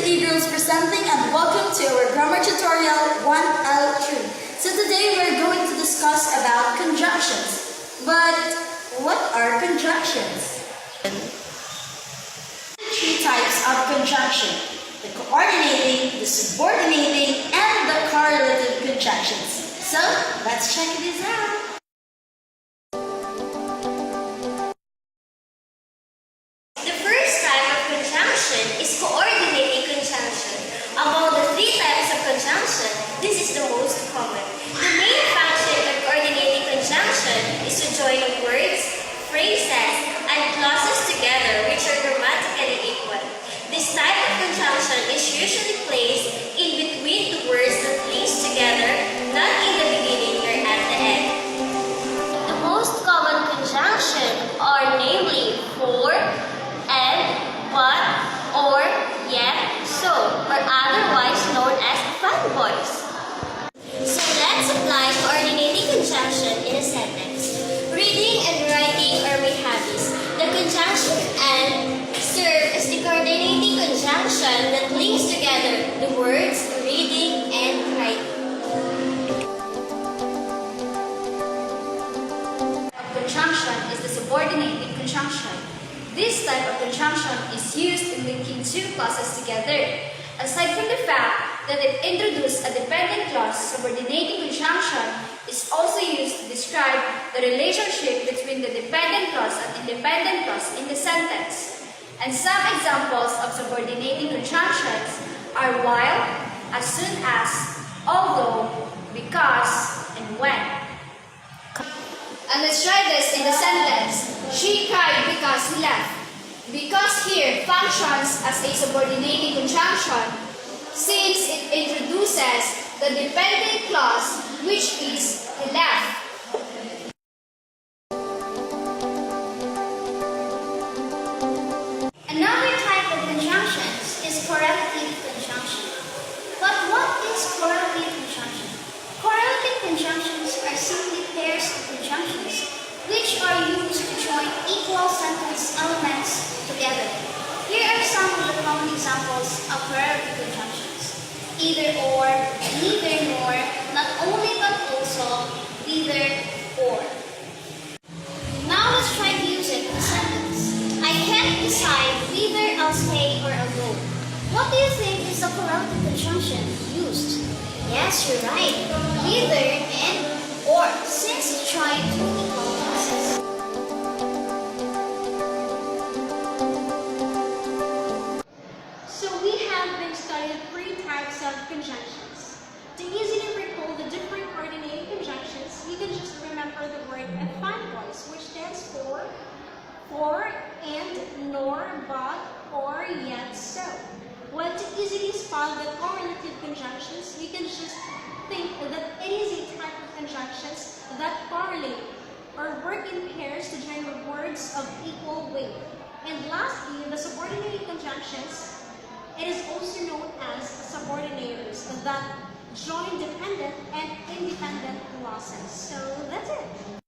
E-Girls presenting and welcome to our grammar tutorial 1L3. So today we're going to discuss about conjunctions. But what are conjunctions? Three types of conjunction: the coordinating, the subordinating, and the correlative conjunctions. So let's check this out. The first type of conjunction is coordinating conjunction. Among the three types of conjunction, this is the most common. The main function of coordinating conjunction is to join words, phrases, and clauses together which are grammatically equal. This type of conjunction is usually placed in between the words that links together, not in the beginning or at the end. The most common conjunction are namely for, and, but, or, yet, so, or otherwise known as fanboys. So let's apply coordinating conjunction in a sentence. Reading and writing are my hobbies. The conjunction and serve as the coordinating conjunction that links together the words reading and writing. Conjunction is the subordinating conjunction. This type of conjunction is used in linking two clauses together. Aside from the fact that it introduces a dependent clause, subordinating conjunction is also used to describe the relationship between the dependent clause and independent clause in the sentence. And some examples of subordinating conjunctions are while, as soon as, although, because, and when. And let's try this in the sentence. She cried because he left. Because here functions as a subordinating conjunction since it introduces the dependent clause which is he left. Another type of conjunctions is correlative conjunction. But what is correlative conjunction? Correlative conjunctions are simply pairs of conjunctions which are used to join equal sentence elements together. Here are some of the common examples of correlative conjunctions. Either or, neither nor, not only but also, either or. Now let's try to use it in a sentence. I can't decide whether I'll stay or I'll go. What do you think is the correlative conjunction used? Yes, you're right. Either and or, since it's trying two equal clauses. So we have been studying three types of conjunctions. To easily recall the different coordinating conjunctions, you can just remember the word fanboys, which stands for, and, nor, but, or, yet, so. Well, to easily spell the correlative conjunctions, you can just think that it is a type of conjunctions that correlate or work in pairs to join words of equal weight. And lastly, the subordinating conjunctions, it is also known as subordinators that join dependent and independent clauses. So that's it.